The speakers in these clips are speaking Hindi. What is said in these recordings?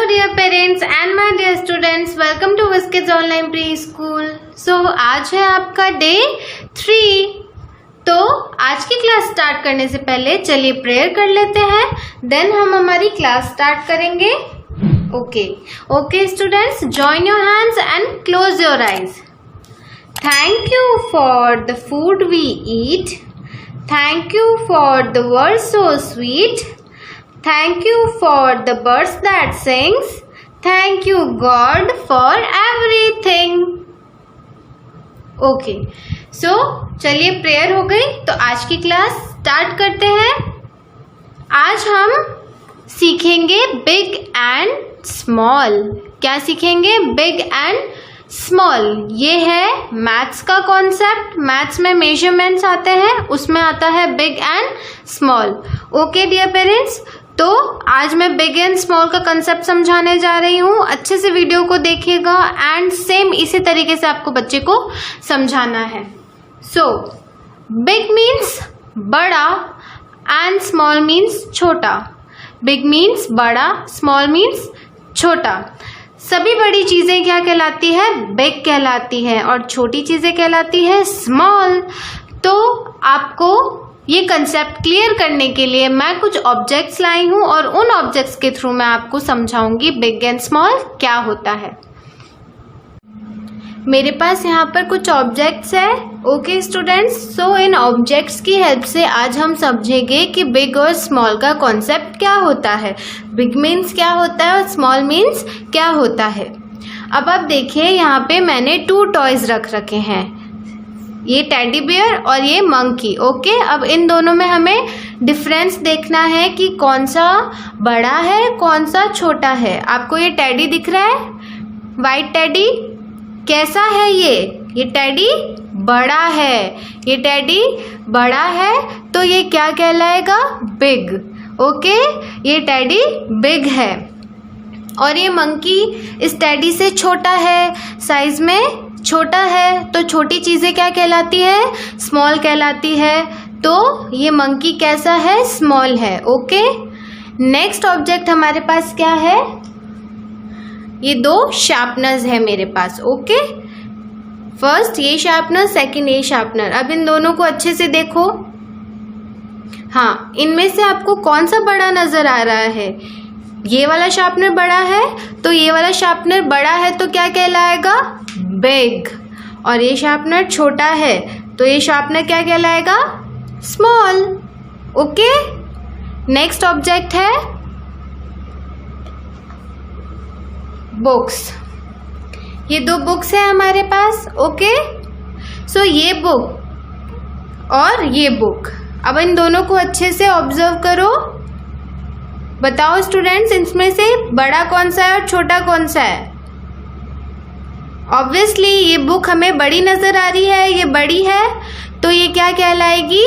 dear parents and my dear students, welcome to Whiskids Online Preschool. So आज है आपका डे 3। तो आज की क्लास स्टार्ट करने से पहले चलिए प्रेयर कर लेते हैं, देन हम हमारी क्लास स्टार्ट करेंगे। Okay students, join your hands and close your eyes. Thank you for the food we eat, thank you for the world so sweet, thank you for the birds that sings, thank you God for everything. Okay so चलिए प्रेयर हो गई, तो आज की क्लास स्टार्ट करते हैं। आज हम सीखेंगे बिग एंड स्मॉल। क्या सीखेंगे? Big and small. ये है मैथ्स का कॉन्सेप्ट। मैथ्स में मेजरमेंट्स आते हैं, उसमें आता है big and small. Okay dear parents, तो आज मैं बिग एंड स्मॉल का कंसेप्ट समझाने जा रही हूँ। अच्छे से वीडियो को देखिएगा एंड सेम इसी तरीके से आपको बच्चे को समझाना है। सो बिग मीन्स बड़ा एंड स्मॉल मीन्स छोटा। बिग मीन्स बड़ा, स्मॉल मीन्स छोटा। सभी बड़ी चीजें क्या कहलाती है? बिग कहलाती है, और छोटी चीजें कहलाती है स्मॉल। तो आपको ये कंसेप्ट क्लियर करने के लिए मैं कुछ ऑब्जेक्ट्स लाई हूँ, और उन ऑब्जेक्ट्स के थ्रू मैं आपको समझाऊंगी बिग एंड स्मॉल क्या होता है। मेरे पास यहाँ पर कुछ ऑब्जेक्ट्स है। ओके स्टूडेंट्स, सो इन ऑब्जेक्ट्स की हेल्प से आज हम समझेंगे कि बिग और स्मॉल का कॉन्सेप्ट क्या होता है, बिग मीन्स क्या होता है और स्मॉल मीन्स क्या होता है। अब आप देखिए, यहाँ पे मैंने 2 टॉयज रख रखे हैं, ये टेडी बियर और ये मंकी। ओके, अब इन दोनों में हमें डिफरेंस देखना है कि कौन सा बड़ा है कौन सा छोटा है। आपको ये टेडी दिख रहा है, वाइट टेडी, कैसा है ये टेडी बड़ा है। ये टेडी बड़ा है तो ये क्या कहलाएगा? बिग। ओके, ये टेडी बिग है। और ये मंकी इस टेडी से छोटा है, साइज में छोटा है, तो छोटी चीजें क्या कहलाती है? स्मॉल कहलाती है। तो ये मंकी कैसा है? स्मॉल है। ओके, नेक्स्ट ऑब्जेक्ट हमारे पास क्या है? ये 2 शार्पनर्स है मेरे पास। ओके, फर्स्ट ये शार्पनर, सेकंड ये शार्पनर। अब इन दोनों को अच्छे से देखो। हाँ, इनमें से आपको कौन सा बड़ा नजर आ रहा है? ये वाला शार्पनर बड़ा है, तो ये वाला शार्पनर बड़ा है तो क्या कहलाएगा? बिग। और ये शार्पनर छोटा है तो ये शार्पनर क्या कहलाएगा? स्मॉल। ओके, नेक्स्ट ऑब्जेक्ट है बुक्स। ये 2 बुक्स है हमारे पास। ओके, सो ये बुक और ये बुक। अब इन दोनों को अच्छे से ऑब्जर्व करो। बताओ स्टूडेंट्स, इसमें से बड़ा कौन सा है और छोटा कौन सा है? ऑब्वियसली ये बुक हमें बड़ी नजर आ रही है, ये बड़ी है तो ये क्या कहलाएगी?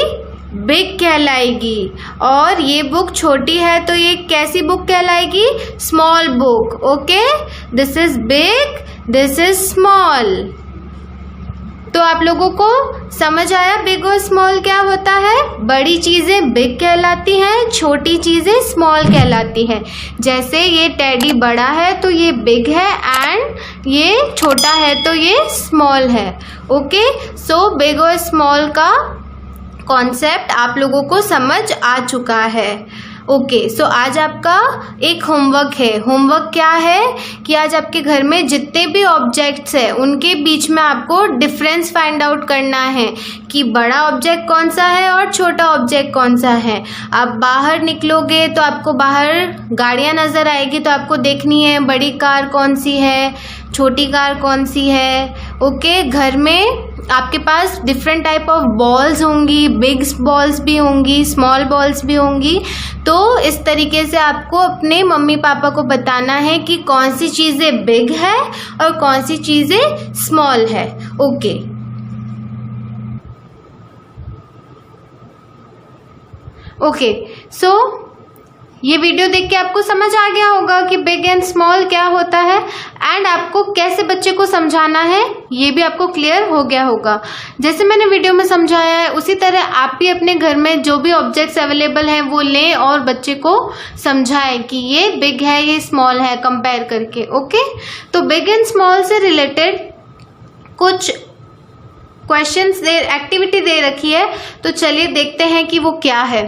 बिग कहलाएगी। और ये बुक छोटी है तो ये कैसी बुक कहलाएगी? Small book. Okay, this is big, this is small. तो आप लोगों को समझ आया बिग और स्मॉल क्या होता है? बड़ी चीजें बिग कहलाती हैं, छोटी चीजें स्मॉल कहलाती हैं। जैसे ये टेडी बड़ा है तो ये बिग है, एंड ये छोटा है तो ये स्मॉल है। ओके, सो बिग और स्मॉल का कॉन्सेप्ट आप लोगों को समझ आ चुका है। ओके, सो आज आपका एक होमवर्क है। होमवर्क क्या है कि आज आपके घर में जितने भी ऑब्जेक्ट्स हैं उनके बीच में आपको डिफरेंस फाइंड आउट करना है कि बड़ा ऑब्जेक्ट कौन सा है और छोटा ऑब्जेक्ट कौन सा है। आप बाहर निकलोगे तो आपको बाहर गाड़ियां नजर आएगी, तो आपको देखनी है बड़ी कार कौन सी है, छोटी कार कौन सी है। ओके, घर में आपके पास डिफरेंट टाइप ऑफ बॉल्स होंगी, बिग बॉल्स भी होंगी, स्मॉल बॉल्स भी होंगी। तो इस तरीके से आपको अपने मम्मी पापा को बताना है कि कौन सी चीज़ें बिग है और कौन सी चीज़ें स्मॉल है। ओके, सो ये वीडियो देख के आपको समझ आ गया होगा कि बिग एंड स्मॉल क्या होता है एंड आपको कैसे बच्चे को समझाना है ये भी आपको क्लियर हो गया होगा। जैसे मैंने वीडियो में समझाया है उसी तरह आप भी अपने घर में जो भी ऑब्जेक्ट्स अवेलेबल हैं वो लें और बच्चे को समझाएं कि ये बिग है ये स्मॉल है कंपेयर करके। ओके, तो बिग एंड स्मॉल से रिलेटेड कुछ क्वेश्चंस एक्टिविटी दे रखी है, तो चलिए देखते हैं कि वो क्या है।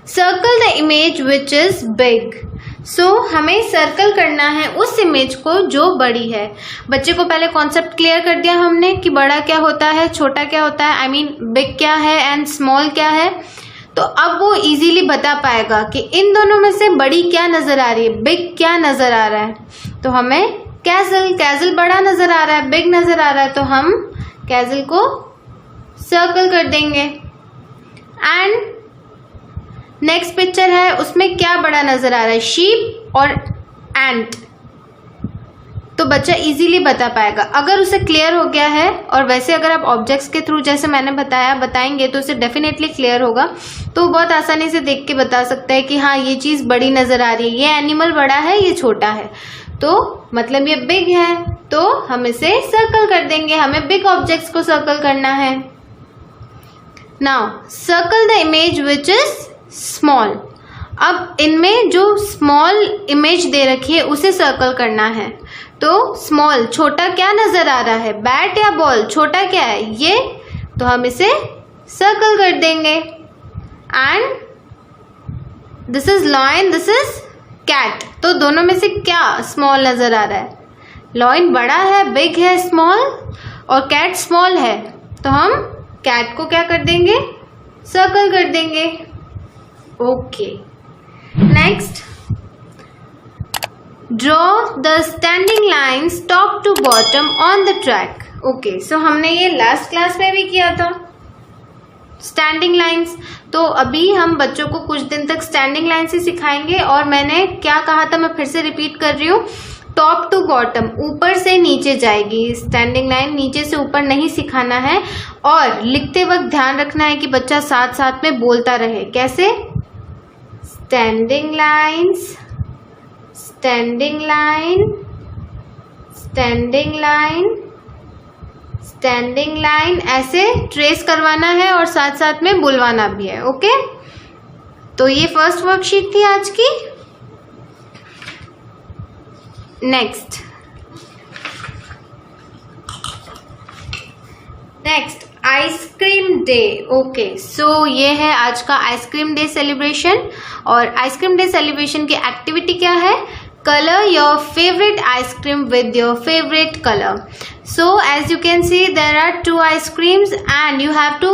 Circle the image which is big. So हमें सर्कल करना है उस इमेज को जो बड़ी है। बच्चे को पहले कॉन्सेप्ट क्लियर कर दिया हमने कि बड़ा क्या होता है, छोटा क्या होता है, आई मीन बिग क्या है एंड स्मॉल क्या है। तो अब वो इजीली बता पाएगा कि इन दोनों में से बड़ी क्या नजर आ रही है, बिग क्या नजर आ रहा है। तो हमें कैजल बड़ा नजर आ रहा है, बिग नजर आ रहा है, तो हम कैजल को सर्कल कर देंगे। एंड नेक्स्ट पिक्चर है, उसमें क्या बड़ा नजर आ रहा है, शीप और एंट। तो बच्चा इजीली बता पाएगा अगर उसे क्लियर हो गया है। और वैसे अगर आप ऑब्जेक्ट्स के थ्रू जैसे मैंने बताएंगे तो उसे डेफिनेटली क्लियर होगा। तो बहुत आसानी से देख के बता सकता है कि हाँ ये चीज बड़ी नजर आ रही है, ये एनिमल बड़ा है, ये छोटा है, तो मतलब ये बिग है, तो हम इसे सर्कल कर देंगे। हमें बिग ऑब्जेक्ट्स को सर्कल करना है। Now circle the image which is small. अब इनमें जो स्मॉल इमेज दे रखी है उसे सर्कल करना है। तो स्मॉल छोटा क्या नजर आ रहा है, बैट या बॉल, छोटा क्या है ये, तो हम इसे सर्कल कर देंगे। And this is lion, this is cat. तो दोनों में से क्या स्मॉल नजर आ रहा है, लॉयन बड़ा है, बिग है, स्मॉल, और कैट स्मॉल है, तो हम कैट को क्या कर देंगे, सर्कल कर देंगे। Okay, next draw the standing lines top to bottom on the track. Okay, so हमने ये लास्ट क्लास में भी किया था स्टैंडिंग लाइन्स। तो अभी हम बच्चों को कुछ दिन तक स्टैंडिंग लाइन्स ही सिखाएंगे। और मैंने क्या कहा था, मैं फिर से रिपीट कर रही हूँ, टॉप टू बॉटम, ऊपर से नीचे जाएगी स्टैंडिंग लाइन, नीचे से ऊपर नहीं सिखाना है। और लिखते वक्त ध्यान रखना है कि बच्चा साथ साथ में बोलता रहे। कैसे, standing lines, standing line, standing line, standing line, ऐसे ट्रेस करवाना है और साथ साथ में बुलवाना भी है। ओके, तो ये फर्स्ट वर्कशीट थी आज की। Next ice cream day. ओके, सो ये है आज का आइसक्रीम डे सेलिब्रेशन। और आइसक्रीम डे सेलिब्रेशन की एक्टिविटी क्या है, color your favorite ice cream with your favorite color. So as you can see there are two ice creams and you have to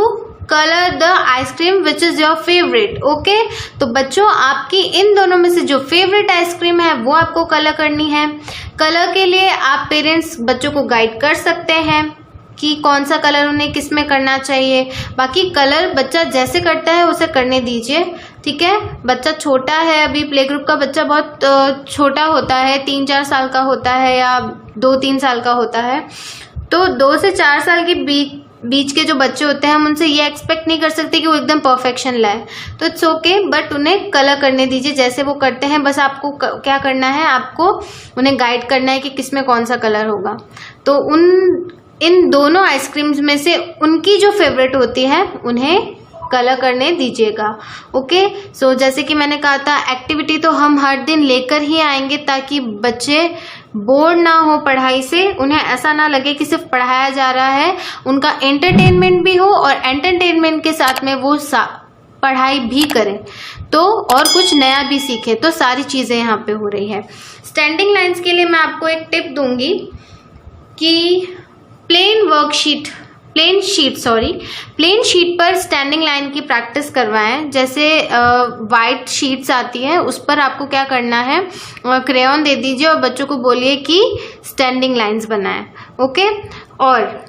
color the ice cream which is your favorite. Okay, तो बच्चों आपकी इन दोनों में से जो फेवरेट आइसक्रीम है वो आपको कलर करनी है। कलर के लिए आप पेरेंट्स बच्चों को गाइड कर सकते हैं कि कौन सा कलर उन्हें किस में करना चाहिए। बाकी कलर बच्चा जैसे करता है उसे करने दीजिए, ठीक है। बच्चा छोटा है, अभी प्ले ग्रुप का बच्चा बहुत छोटा होता है, 3-4 साल का होता है या 2-3 साल का होता है। तो 2 से 4 साल के बीच के जो बच्चे होते हैं हम उनसे ये एक्सपेक्ट नहीं कर सकते कि वो एकदम परफेक्शन लाए। तो इट्स ओके, बट उन्हें कलर करने दीजिए जैसे वो करते हैं। बस आपको क्या करना है, आपको उन्हें गाइड करना है कि किस में कौन सा कलर होगा। तो इन दोनों आइसक्रीम्स में से उनकी जो फेवरेट होती है उन्हें कलर करने दीजिएगा। ओके, सो जैसे कि मैंने कहा था एक्टिविटी तो हम हर दिन लेकर ही आएंगे ताकि बच्चे बोर ना हो पढ़ाई से, उन्हें ऐसा ना लगे कि सिर्फ पढ़ाया जा रहा है, उनका एंटरटेनमेंट भी हो और एंटरटेनमेंट के साथ में वो पढ़ाई भी करें तो और कुछ नया भी सीखे। तो सारी चीज़ें यहाँ पे हो रही है। स्टैंडिंग लाइन्स के लिए मैं आपको एक टिप दूंगी कि प्लेन शीट पर स्टैंडिंग लाइन की प्रैक्टिस करवाएं। जैसे वाइट शीट्स आती है उस पर आपको क्या करना है, क्रेयॉन दे दीजिए और बच्चों को बोलिए कि स्टैंडिंग लाइंस बनाएं। ओके, और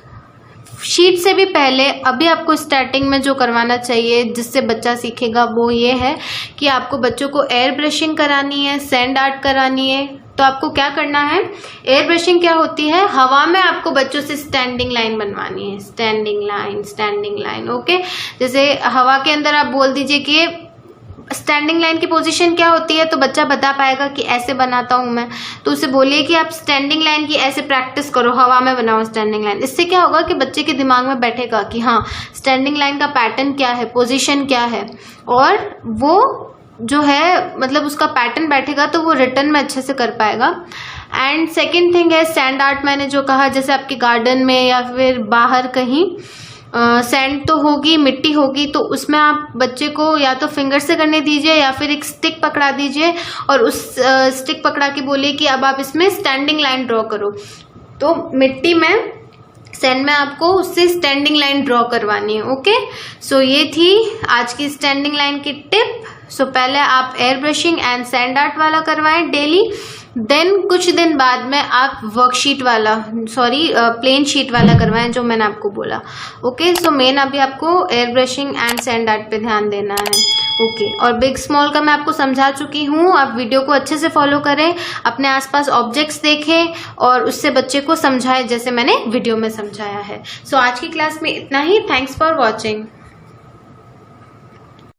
शीट से भी पहले अभी आपको स्टार्टिंग में जो करवाना चाहिए जिससे बच्चा सीखेगा वो ये है कि आपको बच्चों को एयर ब्रशिंग करानी है, सैंड आर्ट करानी है। तो आपको क्या करना है, एयर ब्रशिंग क्या होती है, हवा में आपको बच्चों से स्टैंडिंग लाइन बनवानी है, स्टैंडिंग लाइन। ओके, जैसे हवा के अंदर आप बोल दीजिए कि स्टैंडिंग लाइन की पोजीशन क्या होती है, तो बच्चा बता पाएगा कि ऐसे बनाता हूँ मैं, तो उसे बोलिए कि आप स्टैंडिंग लाइन की ऐसे प्रैक्टिस करो, हवा में बनाओ स्टैंडिंग लाइन। इससे क्या होगा कि बच्चे के दिमाग में बैठेगा कि हाँ स्टैंडिंग लाइन का पैटर्न क्या है, पोजीशन क्या है, और वो जो है मतलब उसका पैटर्न बैठेगा तो वो रिटर्न में अच्छे से कर पाएगा। एंड सेकेंड थिंग है सैंड आर्ट। मैंने जो कहा, जैसे आपके गार्डन में या फिर बाहर कहीं सैंड तो होगी, मिट्टी होगी, तो उसमें आप बच्चे को या तो फिंगर से करने दीजिए या फिर एक स्टिक पकड़ा दीजिए और उस स्टिक पकड़ा के बोलिए कि अब आप इसमें स्टैंडिंग लाइन ड्रॉ करो। तो मिट्टी में, सैंड में आपको उससे स्टैंडिंग लाइन ड्रॉ करवानी है। ओके, सो ये थी आज की स्टैंडिंग लाइन की टिप। सो पहले आप air brushing and sand art वाला करवाएं डेली, देन कुछ दिन बाद में आप वर्कशीट वाला, प्लेन शीट वाला करवाएं जो मैंने आपको बोला। ओके, सो मेन अभी आपको air brushing and sand art पे ध्यान देना है। ओके, और बिग स्मॉल का मैं आपको समझा चुकी हूँ। आप वीडियो को अच्छे से फॉलो करें, अपने आसपास ऑब्जेक्ट्स देखें और उससे बच्चे को समझाएं जैसे मैंने वीडियो में समझाया है। सो आज की क्लास में इतना ही। Thanks for watching.